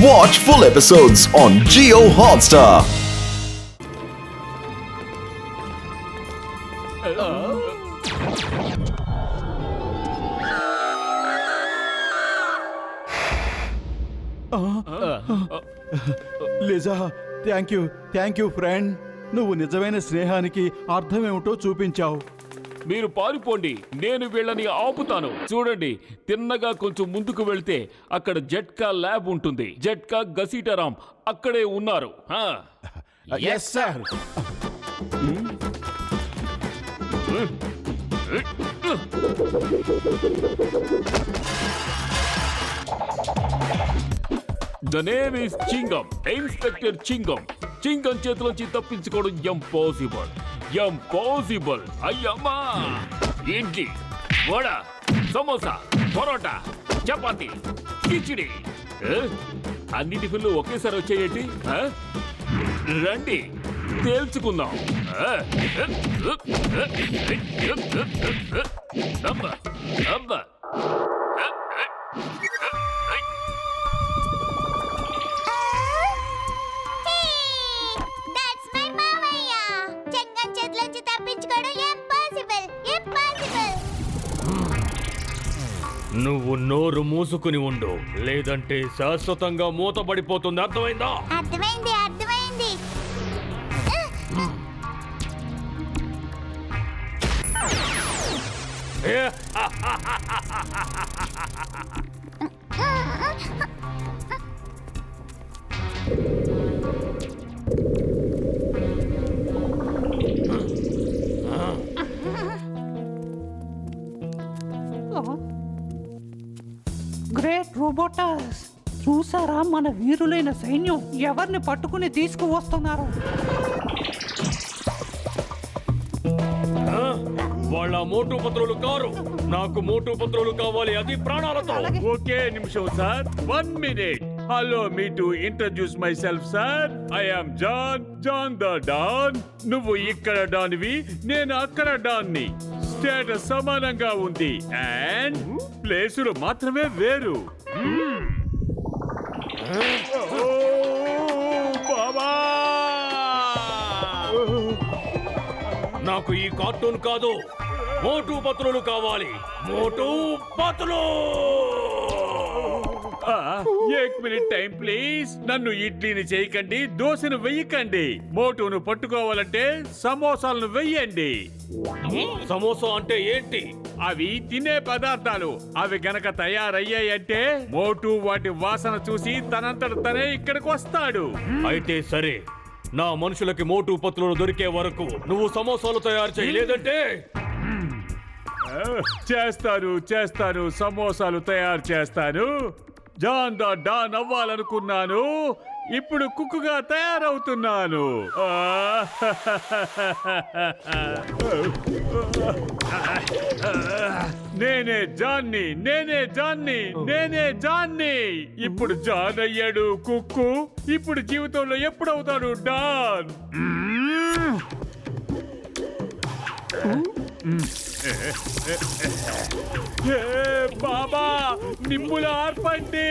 Watch full episodes on Jio Hotstar. లిజా, thank you friend. నువ్వు నిజమైన స్నేహానికి అర్థమేమిటో చూపించావు. మీరు పారిపోండి, నేను వీళ్ళని ఆపుతాను. చూడండి, తిన్నగా కొంచెం ముందుకు వెళ్తే అక్కడ జట్కా ల్యాబ్ ఉంటుంది. జట్కా గసీటరామ్ అక్కడే ఉన్నారు. Yes sir. The name is Chingam, inspector Chingam. Chingam చేతిలోంచి తప్పించుకోవడం ఇంపాసిబుల్. అయ్యమ్మా! ఇడ్లీ, వడ, సమోసా, పరోటా, చపాతి, కిచిడి, అన్ని టిఫిన్లు ఒకేసారి వచ్చేయండి. రండి, తేల్చుకుందాం. అబ్బా అబ్బా. నువ్వు నోరు మూసుకుని ఉండు, లేదంటే శాశ్వతంగా మూతపడిపోతుంది. అర్థమైందా? అర్థమైంది. గ్రేట్ రోబోటర్స్, చూసారా మన వీరులైన సైన్యం ఎవరిని పట్టుకుని తీసుకువస్తున్నారు? వాళ్ళ మోటు పత్రులు కారు. నాకు మోటు పత్రులు కావాలి, అది ప్రాణాలతో. ఓకే నిమిషం sir, 1 minute. Hello, me to introduce myself sir. I am John the don. నువ్వు ఇక్కడ డాన్వి, నేను అక్కడ డాన్ని. స్టేటస్ సమానంగా ఉంది అండ్ ప్లేసులు మాత్రమే వేరు. బాబా, నాకు ఈ కార్టూన్ కాదు, మోటు పత్రులు కావాలి. మోటు పత్రులు. 1 minute టైం ప్లీజ్. నన్ను ఇడ్లీని చేయకండి, దోశను వెయ్యకండి. మోటును పట్టుకోవాలంటే సమోసాలను వెయ్యండి. సమోసా అంటే ఏంటి? అవి తినే పదార్థాలు. అవి గనక తయారయ్యాయంటే మోటు వాటి వాసన చూసి తనంతట తనే ఇక్కడికి వస్తాడు. అయితే సరే, నా మనుషులకి మోటు పత్రులు దొరికే వరకు నువ్వు సమోసాలు తయారు చేయి, లేదంటే చేస్తాను, సమోసాలు తయారు చేస్తాను. జాన్ ద డాన్ అవ్వాలనుకున్నాను, ఇప్పుడు కుక్కుగా తయారవుతున్నాను. నేనే జాన్ని. ఇప్పుడు జాన్ అయ్యాడు కుక్కు. ఇప్పుడు జీవితంలో ఎప్పుడవుతాడు డాన్? బాబా, నిమ్ములు ఆర్పండి.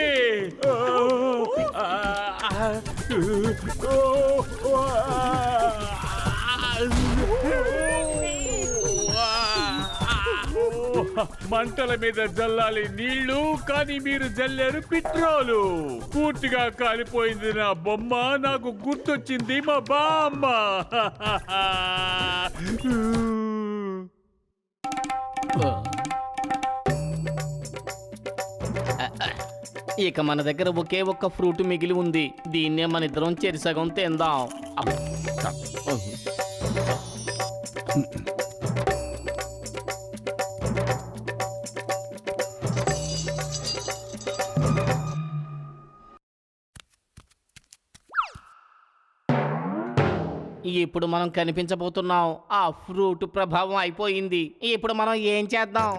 మంటల మీద జల్లాలి నీళ్లు, కానీ మీరు జల్లారు పెట్రోలు. పూర్తిగా కాలిపోయింది నా బొమ్మ. నాకు గుర్తొచ్చింది మా బామ్మ. ఇక మన దగ్గర ఒకే ఒక్క ఫ్రూట్ మిగిలి ఉంది. దీన్నే మన ఇద్దరం చెరిసగం తిందాం. ఇప్పుడు మనం కనిపించబోతున్నాం. ఆ ఫ్రూట్ ప్రభావం అయిపోయింది. ఇప్పుడు మనం ఏం చేద్దాం?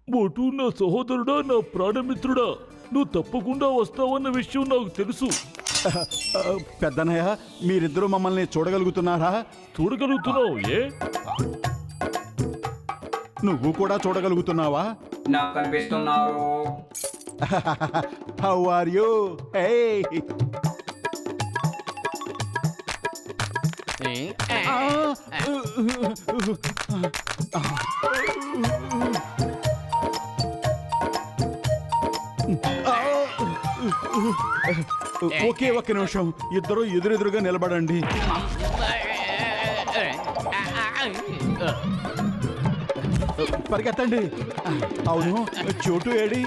మోటు నా సహోదరుడా, నా ప్రాణమిత్రుడా, నువ్వు తప్పకుండా వస్తావన్న విషయం నాకు తెలుసు. పెద్దనయ్య, మీరిద్దరూ మమ్మల్ని చూడగలుగుతున్నారా? చూడగలుగుతున్నావు ఏ? నువ్వు కూడా చూడగలుగుతున్నావా? నాకు కనిపిస్తున్నారు. How are you? ఒకే ఒక్క నిమిషం, ఇద్దరు ఎదురెదురుగా నిలబడండి. పరిగెత్తండి. అవును, చోటు ఏడి?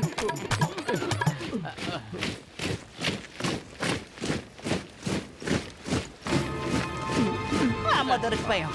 అమ్మ దొరికిపోయాం.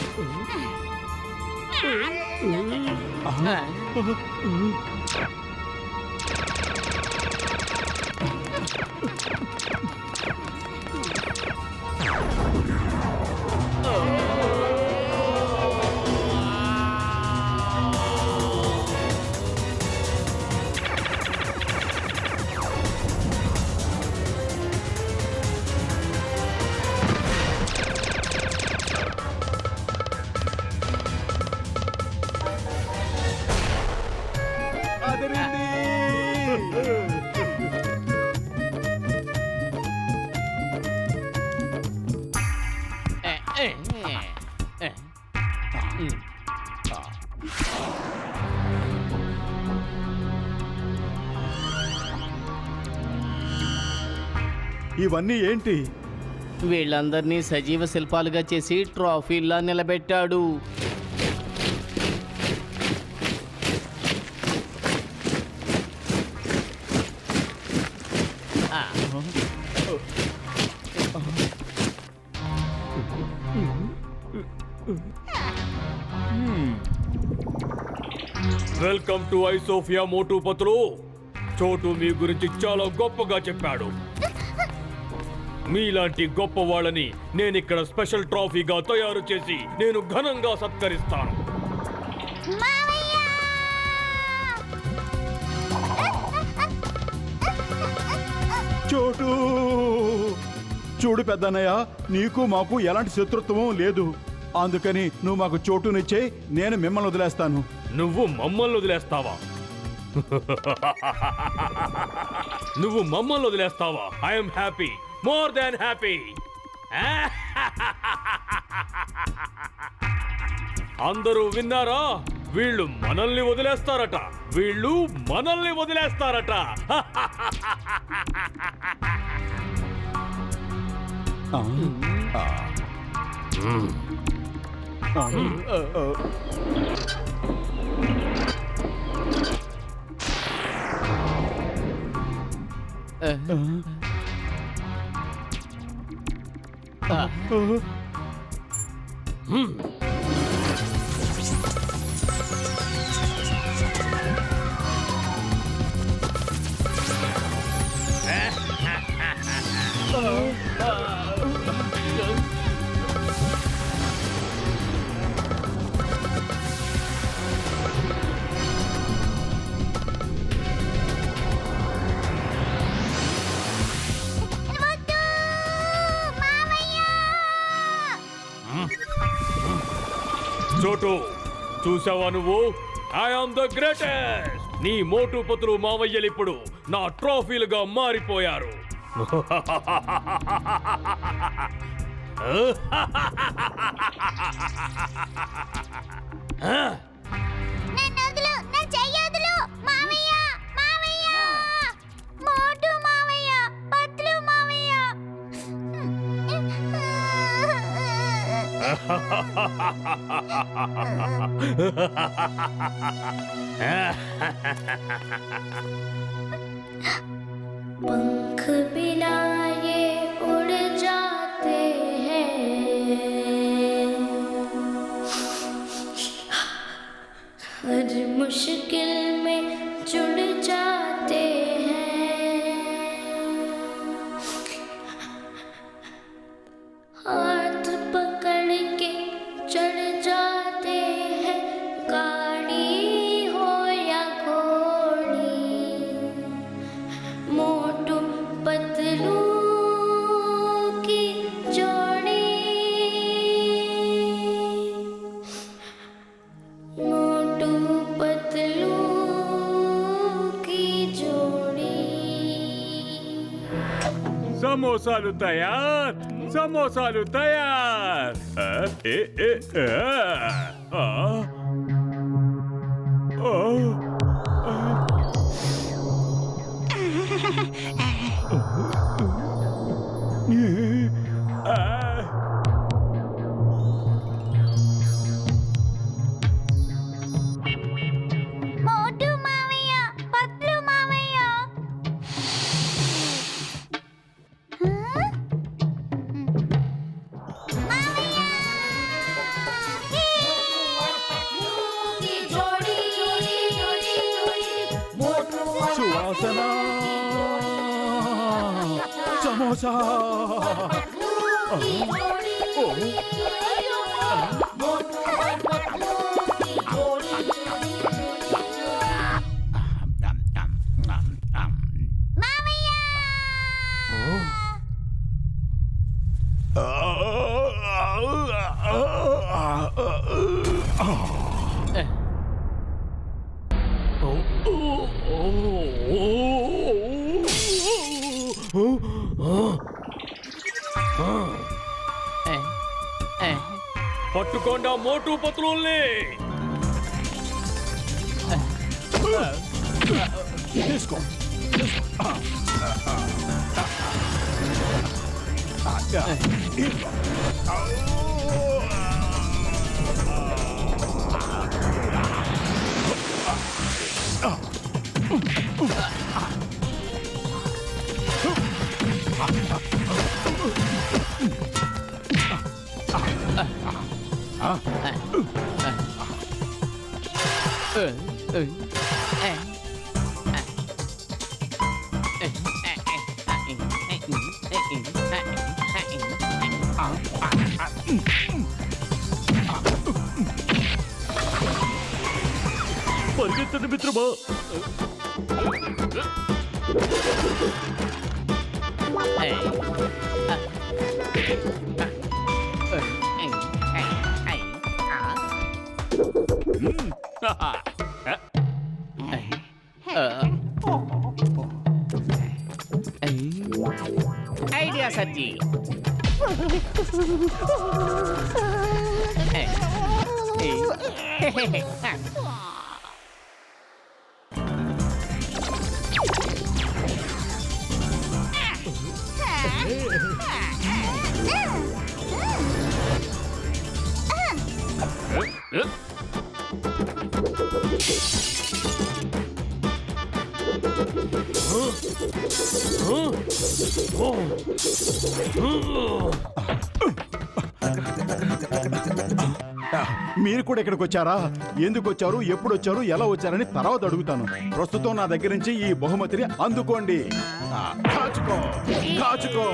ఇవన్నీ ఏంటి? వీళ్ళందరినీ సజీవ శిల్పాలుగా చేసి ట్రోఫీల్లా నిలబెట్టాడు. వెల్కమ్ టు ఐసోఫియా మోటు పత్రు. చోటు మీ గురించి చాలా గొప్పగా చెప్పాడు. మీలాంటి గొప్ప వాళ్ళని నేను ఇక్కడ స్పెషల్ ట్రోఫీగా తయారు చేసి నేను ఘనంగా సత్కరిస్తాను. చోటు చూడు పెద్దన్నయ్య, నీకు మాకు ఎలాంటి శత్రుత్వం లేదు. అందుకని నువ్వు మాకు చోటునిచ్చే, నేను మిమ్మల్ని వదిలేస్తాను. నువ్వు మమ్మల్ని వదిలేస్తావా? నువ్వు మమ్మల్ని వదిలేస్తావా? I'm happy, more than happy. అందరూ విన్నారా? వీళ్ళు మనల్ని వదిలేస్తారట. వీళ్ళు మనల్ని వదిలేస్తారట. చోటు, చూసావా నువ్వు? I am the greatest. నీ మోటు పత్రు మావయ్యలు ఇప్పుడు నా ట్రోఫీలుగా మారిపోయారు. पंख बिलाए उड़ जाते हैं, हर मुश्किल में जुड़ जाते हैं, हाथ पकड़ के चढ़ जाते हैं, गाड़ी हो या घोड़ी, मोटू पतलू సమోసాలు తయార్, సమోసాలు తయార్. మోటు మావయ్య, పత్రు మావయ్య. సువాసన సమోసా పట్టుకోండా మోటు పత్రుల్ని. తీసుకో పరిగెత్తండి మిత్రమా. ఐడియా సజ్జి. మీరు కూడా ఇక్కడికి వచ్చారా? ఎందుకు వచ్చారు, ఎప్పుడు వచ్చారు, ఎలా వచ్చారని తర్వాత అడుగుతాను. ప్రస్తుతం నా దగ్గర నుంచి ఈ బహుమతిని అందుకోండి. కాచుకో కాచుకో.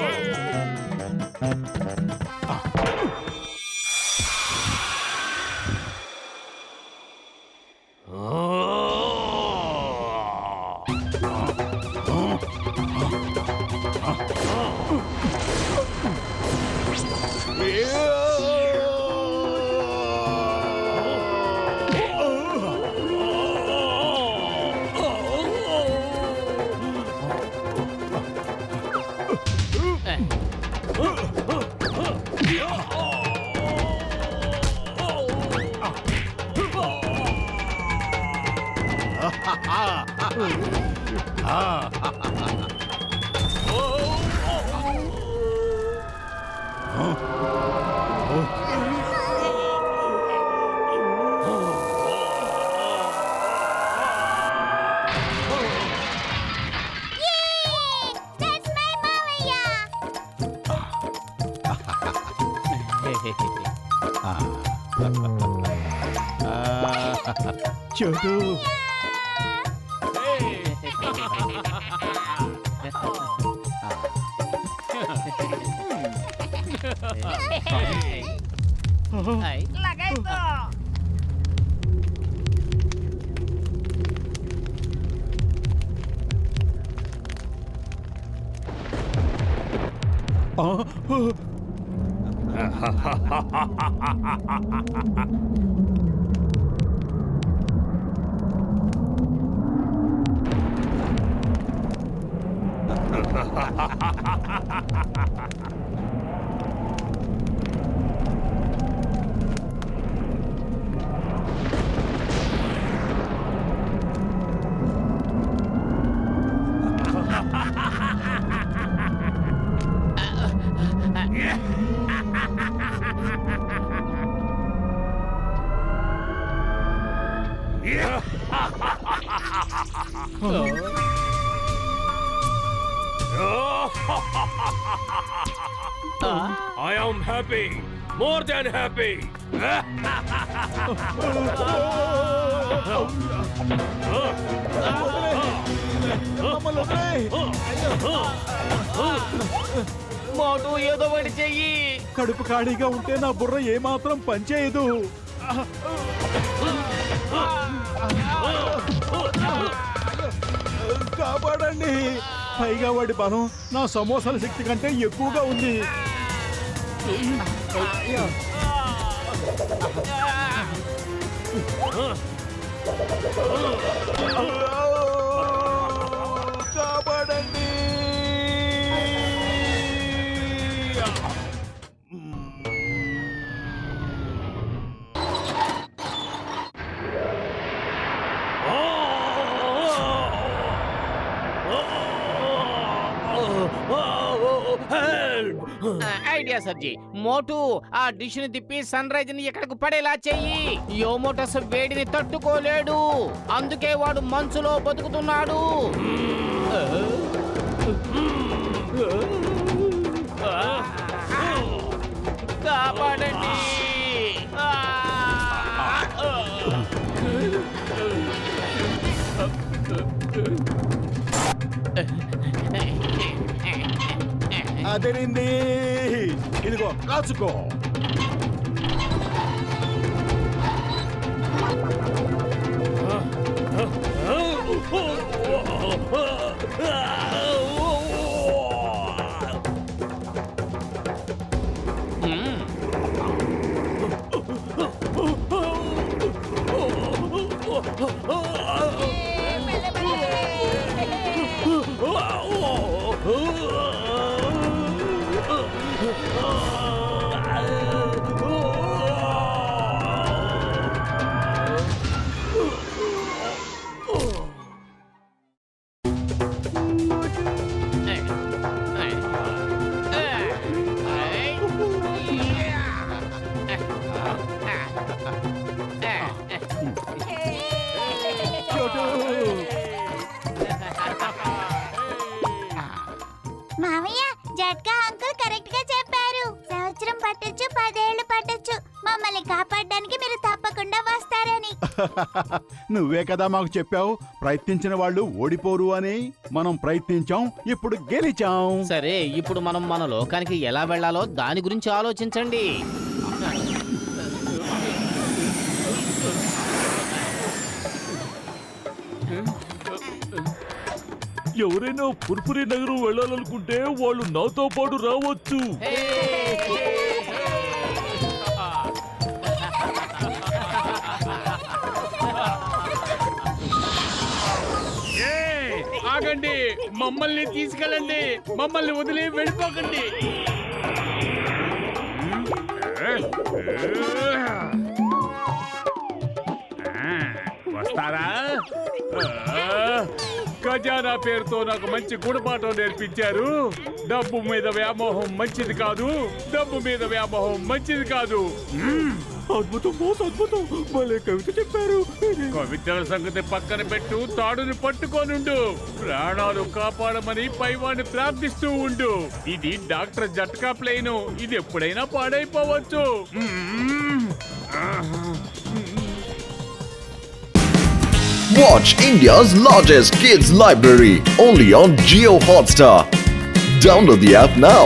చోటు I am happy, more than happy. మమ్మల్ని వదిలేయ్. మోటు ఏదో ఒకటి చెయ్యి. కడుపు ఖాళీగా ఉంటే నా బుర్ర ఏమాత్రం పనిచేయదు. కాపాడండి. పైగా వాడి బలం నా సమోసాల శక్తి కంటే ఎక్కువగా ఉంది. కాపాడండి. ఐడియా సర్జీ. మోటు ఆ డిష్ ని తిప్పి సన్ రైజ్ ని ఎక్కడికి పడేలా చెయ్యి. యోమోటస్ వేడిని తట్టుకోలేడు, అందుకే వాడు మంచులో బతుకుతున్నాడు. కాపాడండి. అదిరింది. ఇదిగో కాచుకో. మావయ్య జట్కా అంకుల్ కరెక్ట్ గా చెప్పారు. సంవత్సరం పట్టొచ్చు, 10 ఏళ్ళు పట్టొచ్చు. మమ్మల్ని కాపాడడానికి మీరు తప్పకుండా వస్తారని. నువ్వే కదా మాకు చెప్పావు ప్రయత్నించిన వాళ్ళు ఓడిపోరు అని. మనం ప్రయత్నించాం, ఇప్పుడు గెలిచాం. సరే, ఇప్పుడు మనం మన లోకానికి ఎలా వెళ్ళాలో దాని గురించి ఆలోచించండి. ఎవరైనా పుర్పురి నగరం వెళ్ళాలనుకుంటే వాళ్ళు నాతో పాటు రావచ్చు. ఆగండి, మమ్మల్ని తీసుకెళ్ళండి, మమ్మల్ని వదిలి వెళ్ళిపోకండి. వస్తారా? ఖజానా పేరుతో నాకు మంచి గుణపాఠం నేర్పించారు. డబ్బు మీద వ్యామోహం మంచిది కాదు, డబ్బు మీద వ్యామోహం మంచిది కాదు. అద్భుతం బాస్, అద్భుతం. భలే కవిత చెప్పారు. కవితల సంగతి పక్కన పెట్టు, తాడుని పట్టుకోనుండు. ప్రాణాలు కాపాడమని పైవాడిని ప్రార్థిస్తూ ఉండు. ఇది డాక్టర్ జట్కా ప్లేన్, ఇది ఎప్పుడైనా పాడైపోవచ్చు. Watch India's largest kids library only on Jio Hotstar. Download the app now.